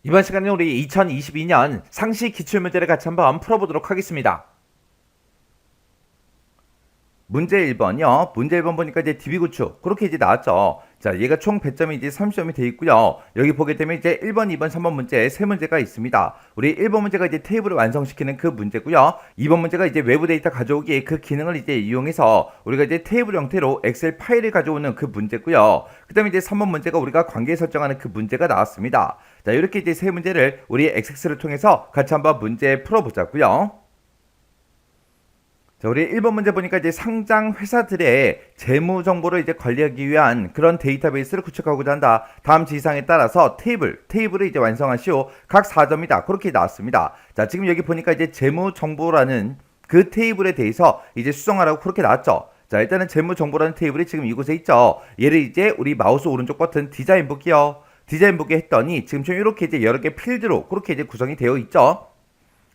이번 시간에 우리 2022년 상시 기출문제를 같이 한번 풀어보도록 하겠습니다. 문제 1번이요. 문제 1번 보니까 이제 DB구축 그렇게 이제 나왔죠. 자, 얘가 총 배점이 이제 30점이 돼 있고요. 여기 보게 되면 이제 1번, 2번, 3번 문제 세 문제가 있습니다. 우리 1번 문제가 이제 테이블을 완성시키는 그 문제고요. 2번 문제가 이제 외부 데이터 가져오기 그 기능을 이제 이용해서 우리가 이제 테이블 형태로 엑셀 파일을 가져오는 그 문제고요. 그다음에 이제 3번 문제가 우리가 관계 설정하는 그 문제가 나왔습니다. 자, 이렇게 이제 세 문제를 우리 XX를 통해서 같이 한번 문제 풀어보자고요. 자, 우리 1번 문제 보니까 이제 상장 회사들의 재무 정보를 이제 관리하기 위한 그런 데이터베이스를 구축하고자 한다. 다음 지시사항에 따라서 테이블을 이제 완성하시오. 각 4점이다. 그렇게 나왔습니다. 자, 지금 여기 보니까 이제 재무 정보라는 그 테이블에 대해서 이제 수정하라고 그렇게 나왔죠. 자, 일단은 재무 정보라는 테이블이 지금 이곳에 있죠. 얘를 이제 우리 마우스 오른쪽 버튼 디자인 보기요. 디자인 보기 했더니 지금 좀 이렇게 이제 여러 개 필드로 그렇게 이제 구성이 되어 있죠.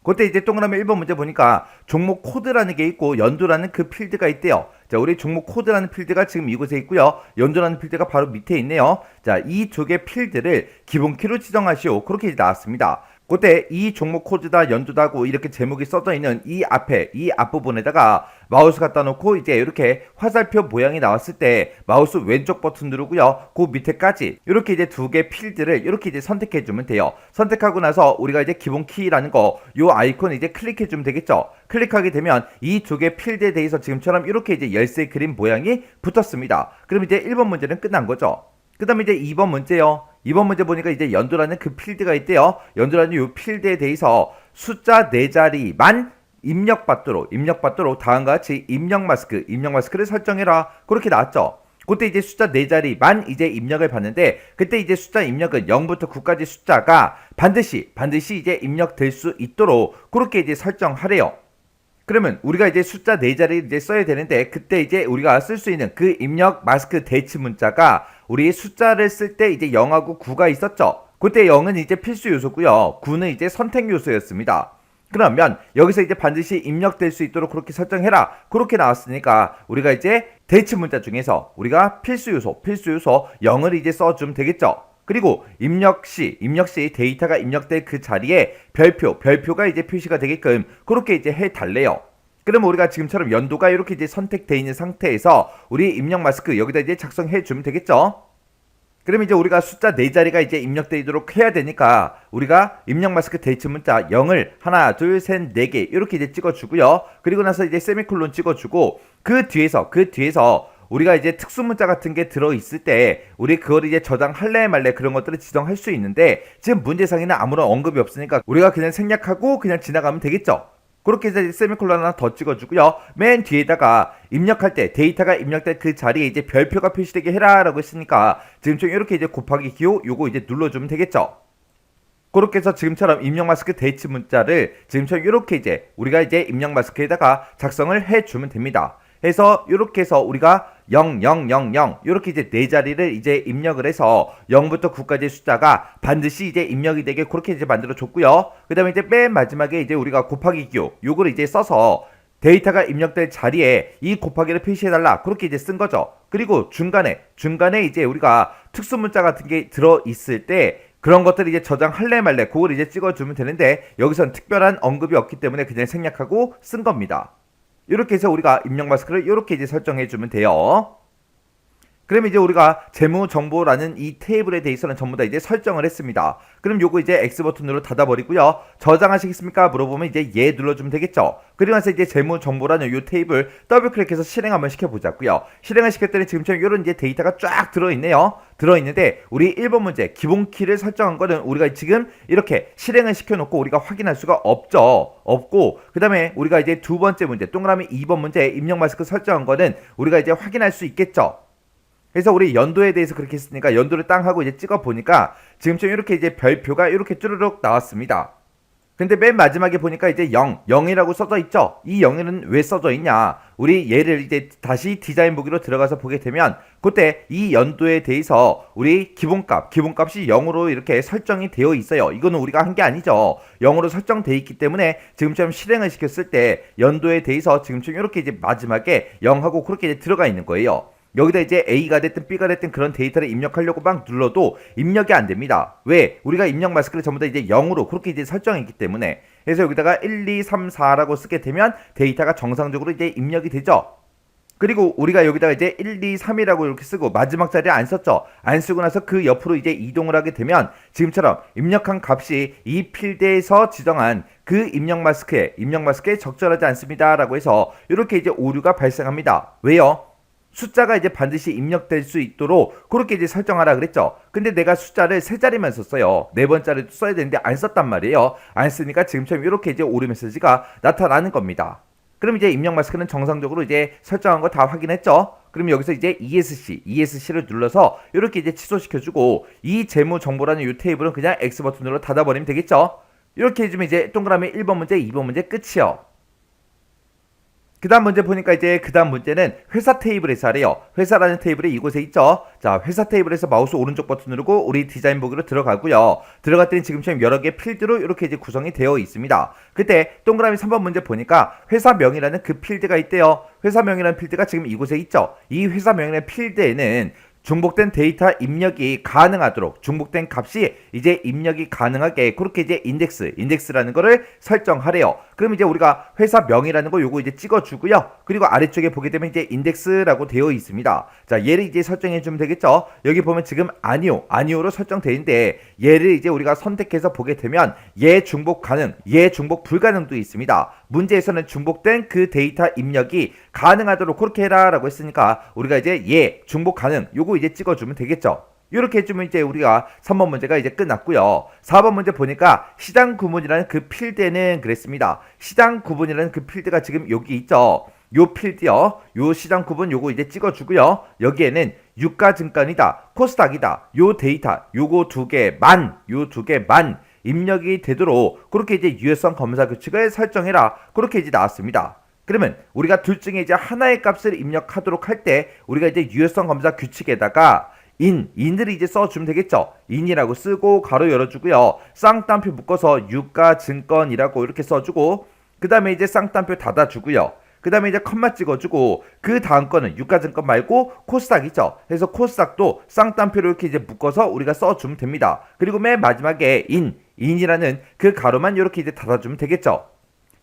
그때 이제 동그라미 1번 문제 보니까 종목 코드라는 게 있고 연도라는 그 필드가 있대요. 자, 우리 종목 코드라는 필드가 지금 이곳에 있고요. 연도라는 필드가 바로 밑에 있네요. 자, 이 두 개 필드를 기본키로 지정하시오. 그렇게 나왔습니다. 그때 이 종목 코드다 연도다고 이렇게 제목이 써져 있는 이 앞에 이 앞부분에다가 마우스 갖다 놓고 이제 이렇게 화살표 모양이 나왔을 때 마우스 왼쪽 버튼 누르고요. 그 밑에까지 이렇게 이제 두 개 필드를 이렇게 이제 선택해 주면 돼요. 선택하고 나서 우리가 이제 기본 키라는 거 요 아이콘 이제 클릭해 주면 되겠죠. 클릭하게 되면 이 두 개 필드에 대해서 지금처럼 이렇게 이제 열쇠 그림 모양이 붙었습니다. 그럼 이제 1번 문제는 끝난 거죠. 그 다음에 이제 2번 문제요. 2번 문제 보니까 이제 연도라는 그 필드가 있대요. 연도라는 이 필드에 대해서 숫자 4자리만 입력받도록 다음과 같이 입력 마스크를 설정해라. 그렇게 나왔죠. 그때 이제 숫자 4자리만 이제 입력을 받는데 그때 이제 숫자 입력은 0부터 9까지 숫자가 반드시 이제 입력될 수 있도록 그렇게 이제 설정하래요. 그러면 우리가 이제 숫자 4자리를 이제 써야 되는데 그때 이제 우리가 쓸 수 있는 그 입력 마스크 대치 문자가 우리 숫자를 쓸 때 이제 0하고 9가 있었죠. 그때 0은 이제 필수 요소고요. 9는 이제 선택 요소였습니다. 그러면 여기서 이제 반드시 입력될 수 있도록 그렇게 설정해라. 그렇게 나왔으니까 우리가 이제 대치 문자 중에서 우리가 필수 요소 0을 이제 써주면 되겠죠. 그리고 입력 시 데이터가 입력될 그 자리에 별표가 이제 표시가 되게끔 그렇게 이제 해달래요. 그러면 우리가 지금처럼 연도가 이렇게 이제 선택되어 있는 상태에서 우리 입력 마스크 여기다 이제 작성해 주면 되겠죠. 그럼 이제 우리가 숫자 4자리가 이제 입력되도록 해야 되니까 우리가 입력 마스크 대치 문자 0을 하나, 둘, 셋, 4개 이렇게 이제 찍어주고요. 그리고 나서 이제 세미콜론 찍어주고 그 뒤에서 우리가 이제 특수 문자 같은 게 들어있을 때 우리 그걸 이제 저장할래 말래 그런 것들을 지정할 수 있는데 지금 문제상에는 아무런 언급이 없으니까 우리가 그냥 생략하고 그냥 지나가면 되겠죠. 그렇게 해서 세미콜론 하나 더 찍어주고요. 맨 뒤에다가 입력할 때 데이터가 입력될 그 자리에 이제 별표가 표시되게 해라 라고 했으니까 지금 좀 이렇게 이제 곱하기 기호 요거 이제 눌러주면 되겠죠. 그렇게 해서 지금처럼 입력 마스크 대치 문자를 지금처럼 이렇게 이제 우리가 이제 입력 마스크에다가 작성을 해주면 됩니다. 해서 이렇게 해서 우리가 0, 0, 0, 0 이렇게 이제 4자리를 이제 입력을 해서 0부터 9까지의 숫자가 반드시 이제 입력이 되게 그렇게 이제 만들어 줬고요. 그 다음에 이제 맨 마지막에 이제 우리가 곱하기 기호 요걸 이제 써서 데이터가 입력될 자리에 이 곱하기를 표시해달라 그렇게 이제 쓴 거죠. 그리고 중간에 이제 우리가 특수 문자 같은 게 들어 있을 때 그런 것들을 이제 저장할래 말래 그걸 이제 찍어주면 되는데 여기선 특별한 언급이 없기 때문에 그냥 생략하고 쓴 겁니다. 이렇게 해서 우리가 입력 마스크를 이렇게 이제 설정해 주면 돼요. 그럼 이제 우리가 재무 정보라는 이 테이블에 대해서는 전부 다 이제 설정을 했습니다. 그럼 요거 이제 X 버튼으로 닫아버리고요. 저장하시겠습니까? 물어보면 이제 예 눌러주면 되겠죠. 그리고 나서 이제 재무 정보라는 요 테이블 더블 클릭해서 실행 한번 시켜보자고요. 실행을 시켰더니 지금처럼 이런 이제 데이터가 쫙 들어있네요. 들어있는데 우리 1번 문제 기본 키를 설정한 거는 우리가 지금 이렇게 실행을 시켜놓고 우리가 확인할 수가 없고 그 다음에 우리가 이제 두 번째 문제 동그라미 2번 문제 입력 마스크 설정한 거는 우리가 이제 확인할 수 있겠죠. 그래서 우리 연도에 대해서 그렇게 했으니까 연도를 땅 하고 이제 찍어 보니까 지금처럼 이렇게 이제 별표가 이렇게 쭈르륵 나왔습니다. 근데 맨 마지막에 보니까 이제 0이라고 써져 있죠. 이 0은 왜 써져 있냐? 우리 얘를 이제 다시 디자인 보기로 들어가서 보게 되면 그때 이 연도에 대해서 우리 기본값이 0으로 이렇게 설정이 되어 있어요. 이거는 우리가 한 게 아니죠. 0으로 설정되어 있기 때문에 지금처럼 실행을 시켰을 때 연도에 대해서 지금처럼 이렇게 이제 마지막에 0하고 그렇게 이제 들어가 있는 거예요. 여기다 이제 A가 됐든 B가 됐든 그런 데이터를 입력하려고 막 눌러도 입력이 안 됩니다. 왜? 우리가 입력 마스크를 전부 다 이제 0으로 그렇게 이제 설정했기 때문에. 그래서 여기다가 1, 2, 3, 4라고 쓰게 되면 데이터가 정상적으로 이제 입력이 되죠. 그리고 우리가 여기다가 이제 1, 2, 3이라고 이렇게 쓰고 마지막 자리에 안 썼죠. 안 쓰고 나서 그 옆으로 이제 이동을 하게 되면 지금처럼 입력한 값이 이 필드에서 지정한 그 입력 마스크에 적절하지 않습니다 라고 해서 이렇게 이제 오류가 발생합니다. 왜요? 숫자가 이제 반드시 입력될 수 있도록 그렇게 이제 설정하라 그랬죠. 근데 내가 숫자를 세 자리만 썼어요. 네 번짜리도 써야 되는데 안 썼단 말이에요. 안 쓰니까 지금처럼 이렇게 이제 오류 메시지가 나타나는 겁니다. 그럼 이제 입력 마스크는 정상적으로 이제 설정한 거 다 확인했죠. 그럼 여기서 이제 ESC를 눌러서 이렇게 이제 취소시켜주고 이 재무 정보라는 이 테이블은 그냥 X 버튼으로 닫아버리면 되겠죠. 이렇게 해주면 이제 동그라미 1번 문제, 2번 문제 끝이요. 그 다음 문제 보니까 이제 그 다음 문제는 회사 테이블에서 하래요. 회사라는 테이블이 이곳에 있죠. 자, 회사 테이블에서 마우스 오른쪽 버튼 누르고 우리 디자인 보기로 들어가고요. 들어갔더니 지금처럼 여러 개 필드로 이렇게 이제 구성이 되어 있습니다. 그때 동그라미 3번 문제 보니까 회사명이라는 그 필드가 있대요. 회사명이라는 필드가 지금 이곳에 있죠. 이 회사명이라는 필드에는 중복된 데이터 입력이 가능하도록 중복된 값이 이제 입력이 가능하게 그렇게 이제 인덱스라는 거를 설정하래요. 그럼 이제 우리가 회사명이라는 거 요거 이제 찍어주고요. 그리고 아래쪽에 보게 되면 이제 인덱스라고 되어 있습니다. 자, 얘를 이제 설정해 주면 되겠죠. 여기 보면 지금 아니오로 설정되어 있는데 얘를 이제 우리가 선택해서 보게 되면 얘 중복 가능, 얘 중복 불가능도 있습니다. 문제에서는 중복된 그 데이터 입력이 가능하도록 그렇게 해라라고 했으니까 우리가 이제 얘 중복 가능 요거 이제 찍어주면 되겠죠. 이렇게 해주면 이제 우리가 3번 문제가 이제 끝났고요. 4번 문제 보니까 시장 구분이라는 그 필드에는 그랬습니다. 시장 구분이라는 그 필드가 지금 여기 있죠. 요 필드요. 요 시장 구분 요거 이제 찍어주고요. 여기에는 유가증권이다, 코스닥이다. 요 데이터 요거 두 개만 입력이 되도록 그렇게 이제 유효성 검사 규칙을 설정해라. 그렇게 이제 나왔습니다. 그러면 우리가 둘 중에 이제 하나의 값을 입력하도록 할 때 우리가 이제 유효성 검사 규칙에다가 인을 이제 써주면 되겠죠. 인이라고 쓰고 가로 열어주고요. 쌍따옴표 묶어서 유가증권이라고 이렇게 써주고 그 다음에 이제 쌍따옴표 닫아주고요. 그 다음에 이제 컴마 찍어주고 그 다음 거는 유가증권 말고 코스닥이죠. 그래서 코스닥도 쌍따옴표로 이렇게 이제 묶어서 우리가 써주면 됩니다. 그리고 맨 마지막에 인이라는 그 가로만 이렇게 이제 닫아주면 되겠죠.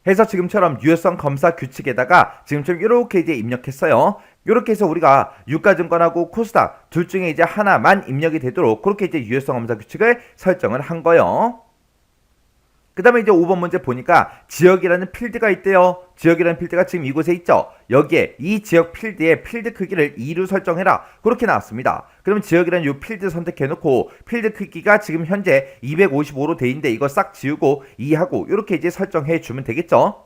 해서 지금처럼 유효성 검사 규칙에다가 지금처럼 이렇게 이제 입력했어요. 이렇게 해서 우리가 유가증권하고 코스닥 둘 중에 이제 하나만 입력이 되도록 그렇게 이제 유효성 검사 규칙을 설정을 한 거예요. 그 다음에 이제 5번 문제 보니까 지역이라는 필드가 있대요. 지역이라는 필드가 지금 이곳에 있죠. 여기에 이 지역 필드의 필드 크기를 2로 설정해라. 그렇게 나왔습니다. 그러면 지역이라는 이 필드 선택해놓고 필드 크기가 지금 현재 255로 돼 있는데 이거 싹 지우고 2하고 이렇게 이제 설정해 주면 되겠죠.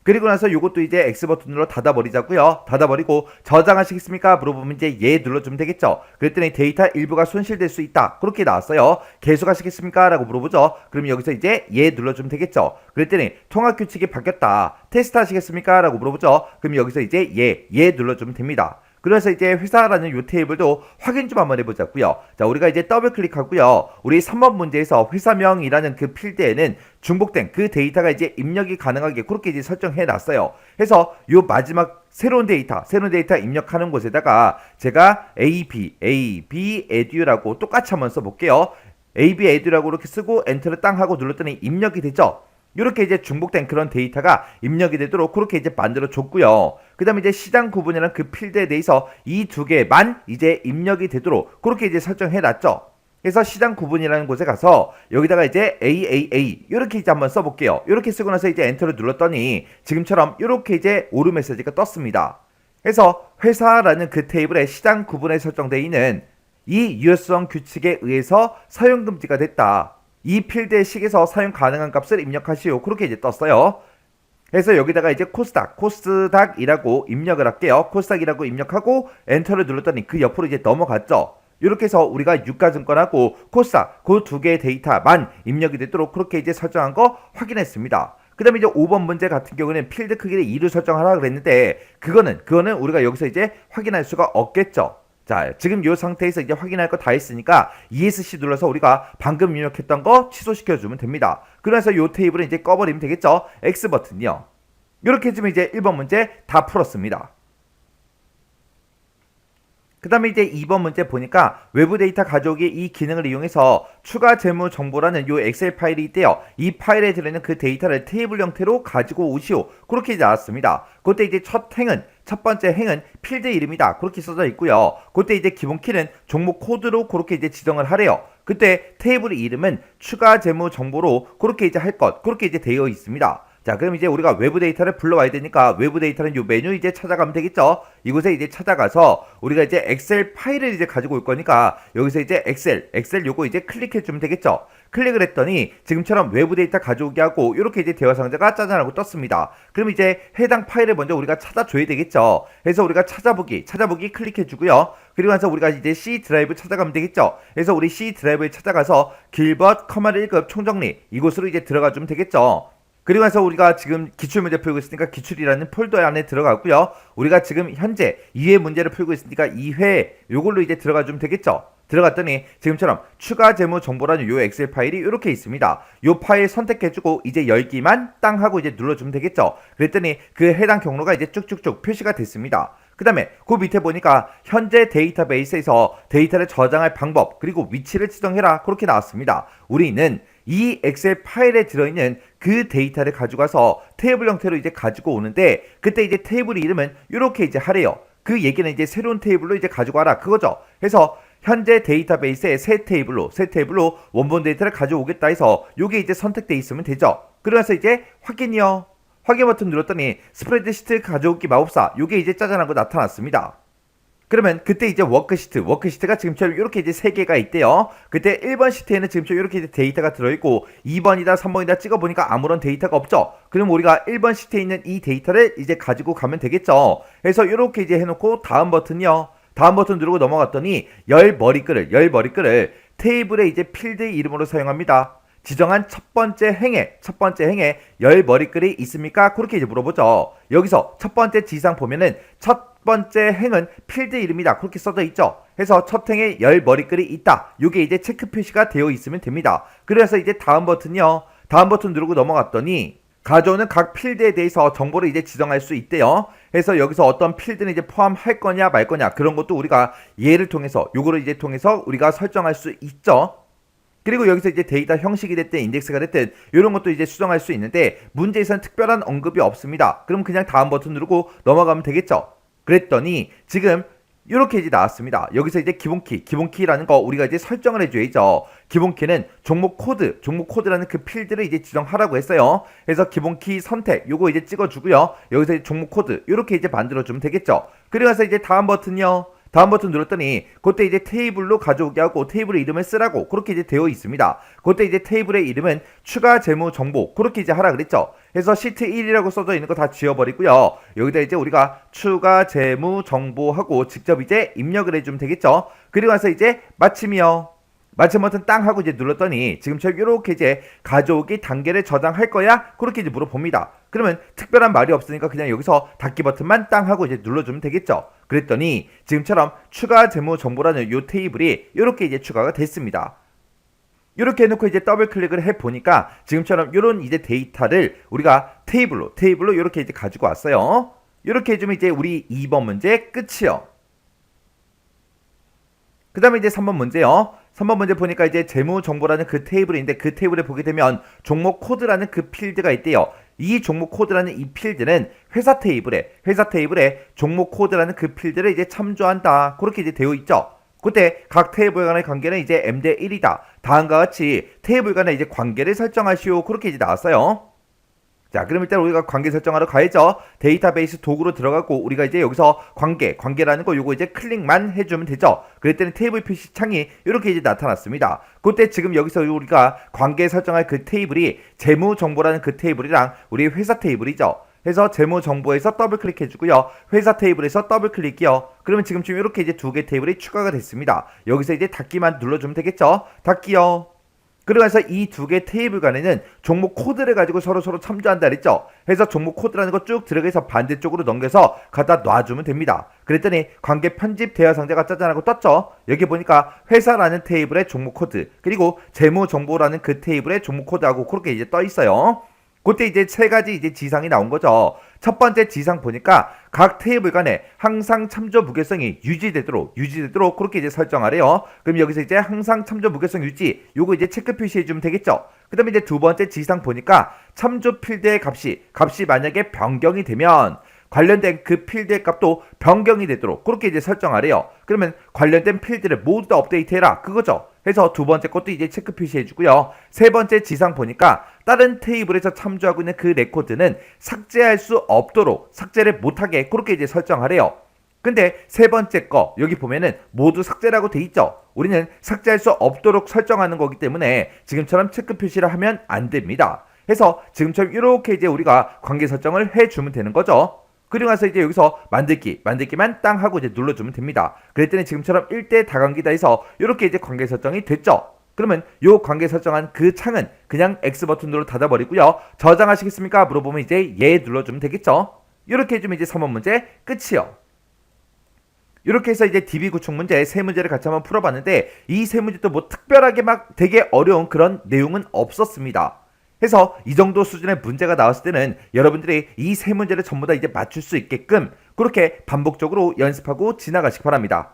그리고 나서 이것도 이제 X 버튼으로 닫아버리자고요. 닫아버리고 저장하시겠습니까? 물어보면 이제 예 눌러주면 되겠죠. 그랬더니 데이터 일부가 손실될 수 있다. 그렇게 나왔어요. 계속하시겠습니까? 라고 물어보죠. 그럼 여기서 이제 예 눌러주면 되겠죠. 그랬더니 통합 규칙이 바뀌었다. 테스트 하시겠습니까? 라고 물어보죠. 그럼 여기서 이제 예 눌러주면 됩니다. 그래서 이제 회사라는 요 테이블도 확인 좀 한번 해보자고요. 자, 우리가 이제 더블 클릭하고요. 우리 3번 문제에서 회사명이라는 그 필드에는 중복된 그 데이터가 이제 입력이 가능하게 그렇게 이제 설정해 놨어요. 그래서 요 마지막 새로운 데이터 입력하는 곳에다가 제가 AB edu라고 똑같이 한번 써볼게요. AB edu라고 이렇게 쓰고 엔터를 땅 하고 눌렀더니 입력이 되죠. 이렇게 이제 중복된 그런 데이터가 입력이 되도록 그렇게 이제 만들어 줬고요. 그 다음에 이제 시장 구분이라는 그 필드에 대해서 이 두 개만 이제 입력이 되도록 그렇게 이제 설정해 놨죠. 그래서 시장 구분이라는 곳에 가서 여기다가 이제 AAA 이렇게 이제 한번 써볼게요. 이렇게 쓰고 나서 이제 엔터를 눌렀더니 지금처럼 이렇게 이제 오류 메시지가 떴습니다. 그래서 회사라는 그 테이블에 시장 구분에 설정되어 있는 이 유효성 규칙에 의해서 사용 금지가 됐다. 이 필드의 식에서 사용 가능한 값을 입력하시오. 그렇게 이제 떴어요. 그래서 여기다가 이제 코스닥이라고 입력을 할게요. 코스닥이라고 입력하고 엔터를 눌렀더니 그 옆으로 이제 넘어갔죠. 이렇게 해서 우리가 유가증권하고 코스닥 그 두 개의 데이터만 입력이 되도록 그렇게 이제 설정한 거 확인했습니다. 그 다음에 이제 5번 문제 같은 경우는 필드 크기를 2로 설정하라 그랬는데 그거는 우리가 여기서 이제 확인할 수가 없겠죠. 자, 지금 이 상태에서 이제 확인할 거 다 했으니까 ESC 눌러서 우리가 방금 입력했던 거 취소시켜주면 됩니다. 그래서 이 테이블은 이제 꺼버리면 되겠죠. X 버튼이요. 이렇게 해주면 이제 1번 문제 다 풀었습니다. 그 다음에 이제 2번 문제 보니까 외부 데이터 가져오기 이 기능을 이용해서 추가 재무 정보라는 요 엑셀 파일이 있대요. 이 파일에 들어있는 그 데이터를 테이블 형태로 가지고 오시오. 그렇게 나왔습니다. 그때 이제 첫 번째 행은 필드 이름이다. 그렇게 써져 있고요. 그때 이제 기본 키는 종목 코드로 그렇게 이제 지정을 하래요. 그때 테이블 이름은 추가 재무 정보로 그렇게 이제 할 것, 그렇게 이제 되어 있습니다. 자, 그럼 이제 우리가 외부 데이터를 불러와야 되니까 외부 데이터는 요 메뉴 이제 찾아가면 되겠죠? 이곳에 이제 찾아가서 우리가 이제 엑셀 파일을 이제 가지고 올 거니까 여기서 이제 엑셀 요거 이제 클릭해주면 되겠죠? 클릭을 했더니 지금처럼 외부 데이터 가져오기 하고 이렇게 이제 대화 상자가 짜잔하고 떴습니다. 그럼 이제 해당 파일을 먼저 우리가 찾아줘야 되겠죠? 그래서 우리가 찾아보기 클릭해주고요. 그리고 나서 우리가 이제 C 드라이브 찾아가면 되겠죠? 그래서 우리 C 드라이브에 찾아가서 길벗, 1급 총정리 이곳으로 이제 들어가주면 되겠죠? 그리고 나서 우리가 지금 기출문제 풀고 있으니까 기출이라는 폴더 안에 들어가고요. 우리가 지금 현재 2회 문제를 풀고 있으니까 2회 요걸로 이제 들어가주면 되겠죠. 들어갔더니 지금처럼 추가 재무 정보라는 요 엑셀 파일이 이렇게 있습니다. 요 파일 선택해주고 이제 열기만 땅 하고 이제 눌러주면 되겠죠. 그랬더니 그 해당 경로가 이제 쭉쭉쭉 표시가 됐습니다. 그 다음에 그 밑에 보니까 현재 데이터베이스에서 데이터를 저장할 방법 그리고 위치를 지정해라 그렇게 나왔습니다. 우리는 이 엑셀 파일에 들어있는 그 데이터를 가져가서 테이블 형태로 이제 가지고 오는데 그때 이제 테이블 이름은 이렇게 이제 하래요. 그 얘기는 이제 새로운 테이블로 이제 가지고 와라 그거죠. 그래서 현재 데이터베이스의 새 테이블로 원본 데이터를 가져오겠다 해서 요게 이제 선택돼 있으면 되죠. 그러면서 이제 확인이요. 확인 버튼 눌렀더니 스프레드시트 가져오기 마법사 요게 이제 짜잔하고 나타났습니다. 그러면 그때 이제 워크시트가 지금처럼 이렇게 이제 3개가 있대요. 그때 1번 시트에는 지금처럼 이렇게 이제 데이터가 들어있고 2번이다 3번이다 찍어보니까 아무런 데이터가 없죠. 그럼 우리가 1번 시트에 있는 이 데이터를 이제 가지고 가면 되겠죠. 그래서 이렇게 이제 해놓고 다음 버튼 누르고 넘어갔더니 열 머리글을 테이블에 이제 필드 이름으로 사용합니다. 지정한 첫 번째 행에 열 머리글이 있습니까? 그렇게 이제 물어보죠. 여기서 첫 번째 지상 보면은 첫 번째 행은 필드 이름이다. 그렇게 써져 있죠. 해서 첫 행에 열 머리글이 있다. 요게 이제 체크 표시가 되어 있으면 됩니다. 그래서 이제 다음 버튼 누르고 넘어갔더니 가져오는 각 필드에 대해서 정보를 이제 지정할 수 있대요. 그래서 여기서 어떤 필드는 이제 포함할 거냐 말 거냐 그런 것도 우리가 요거를 이제 통해서 우리가 설정할 수 있죠. 그리고 여기서 이제 데이터 형식이 됐든 인덱스가 됐든 이런 것도 이제 수정할 수 있는데 문제에서는 특별한 언급이 없습니다. 그럼 그냥 다음 버튼 누르고 넘어가면 되겠죠. 그랬더니 지금 이렇게 이제 나왔습니다. 여기서 이제 기본키라는 거 우리가 이제 설정을 해줘야죠. 기본키는 종목 코드라는 그 필드를 이제 지정하라고 했어요. 그래서 기본키 선택 요거 이제 찍어주고요. 여기서 이제 종목 코드 이렇게 이제 만들어주면 되겠죠. 그리고 나서 이제 다음 버튼 눌렀더니 그때 이제 테이블로 가져오게 하고 테이블의 이름을 쓰라고 그렇게 이제 되어 있습니다. 그때 이제 테이블의 이름은 추가 재무 정보 그렇게 이제 하라 그랬죠. 그래서 시트 1이라고 써져 있는 거 다 지워버리고요. 여기다 이제 우리가 추가 재무 정보하고 직접 이제 입력을 해주면 되겠죠. 그리고 나서 이제 마침 버튼 땅 하고 이제 눌렀더니 지금처럼 이렇게 이제 가져오기 단계를 저장할 거야? 그렇게 이제 물어봅니다. 그러면 특별한 말이 없으니까 그냥 여기서 닫기 버튼만 땅 하고 이제 눌러주면 되겠죠. 그랬더니 지금처럼 추가 재무 정보라는 요 테이블이 이렇게 이제 추가가 됐습니다. 이렇게 해놓고 이제 더블 클릭을 해보니까 지금처럼 이런 이제 데이터를 우리가 테이블로 이렇게 이제 가지고 왔어요. 이렇게 해주면 이제 우리 2번 문제 끝이요. 그 다음에 이제 3번 문제요. 3번 문제 보니까 이제 재무 정보라는 그 테이블인데 그 테이블에 보게 되면 종목 코드라는 그 필드가 있대요. 이 종목 코드라는 이 필드는 회사 테이블에 종목 코드라는 그 필드를 이제 참조한다. 그렇게 이제 되어 있죠. 그때 각 테이블 간의 관계는 이제 m 대 1이다. 다음과 같이 테이블 간의 이제 관계를 설정하시오. 그렇게 이제 나왔어요. 자, 그럼 일단 우리가 관계 설정하러 가야죠. 데이터베이스 도구로 들어가고 우리가 이제 여기서 관계라는 거 요거 이제 클릭만 해주면 되죠. 그랬더니 테이블 표시 창이 이렇게 이제 나타났습니다. 그때 지금 여기서 우리가 관계 설정할 그 테이블이 재무 정보라는 그 테이블이랑 우리 회사 테이블이죠. 해서 재무 정보에서 더블 클릭해주고요. 회사 테이블에서 더블 클릭이요. 그러면 지금 이렇게 이제 두 개 테이블이 추가가 됐습니다. 여기서 이제 닫기만 눌러주면 되겠죠. 닫기요. 그러면서 이 두 개 테이블 간에는 종목 코드를 가지고 서로 참조한다 그랬죠. 해서 종목 코드라는 거 쭉 들어가서 반대쪽으로 넘겨서 갖다 놔주면 됩니다. 그랬더니 관계 편집 대화 상자가 짜잔하고 떴죠. 여기 보니까 회사라는 테이블의 종목 코드 그리고 재무 정보라는 그 테이블의 종목 코드하고 그렇게 이제 떠 있어요. 그때 이제 세 가지 이제 지상이 나온 거죠. 첫 번째 지상 보니까 각 테이블 간에 항상 참조 무게성이 유지되도록 그렇게 이제 설정하래요. 그럼 여기서 이제 항상 참조 무게성 유지 요거 이제 체크 표시해 주면 되겠죠. 그다음에 이제 두 번째 지상 보니까 참조 필드의 값이 만약에 변경이 되면 관련된 그 필드의 값도 변경이 되도록 그렇게 이제 설정하래요. 그러면 관련된 필드를 모두 다 업데이트해라 그거죠. 해서 두 번째 것도 이제 체크 표시해주고요. 세 번째 지상 보니까 다른 테이블에서 참조하고 있는 그 레코드는 삭제할 수 없도록 삭제를 못하게 그렇게 이제 설정하래요. 근데 세 번째 거 여기 보면은 모두 삭제라고 돼 있죠. 우리는 삭제할 수 없도록 설정하는 거기 때문에 지금처럼 체크 표시를 하면 안 됩니다. 해서 지금처럼 이렇게 이제 우리가 관계 설정을 해주면 되는 거죠. 그리고 나서 이제 여기서 만들기만 땅 하고 이제 눌러주면 됩니다. 그랬더니 지금처럼 1대 다관계다 해서 이렇게 이제 관계 설정이 됐죠. 그러면 요 관계 설정한 그 창은 그냥 X 버튼으로 닫아버리고요. 저장하시겠습니까? 물어보면 이제 예 눌러주면 되겠죠. 이렇게 해주면 이제 3번 문제 끝이요. 이렇게 해서 이제 DB 구축 문제 세 문제를 같이 한번 풀어봤는데 이 세 문제도 뭐 특별하게 막 되게 어려운 그런 내용은 없었습니다. 해서 이 정도 수준의 문제가 나왔을 때는 여러분들이 이 세 문제를 전부 다 이제 맞출 수 있게끔 그렇게 반복적으로 연습하고 지나가시기 바랍니다.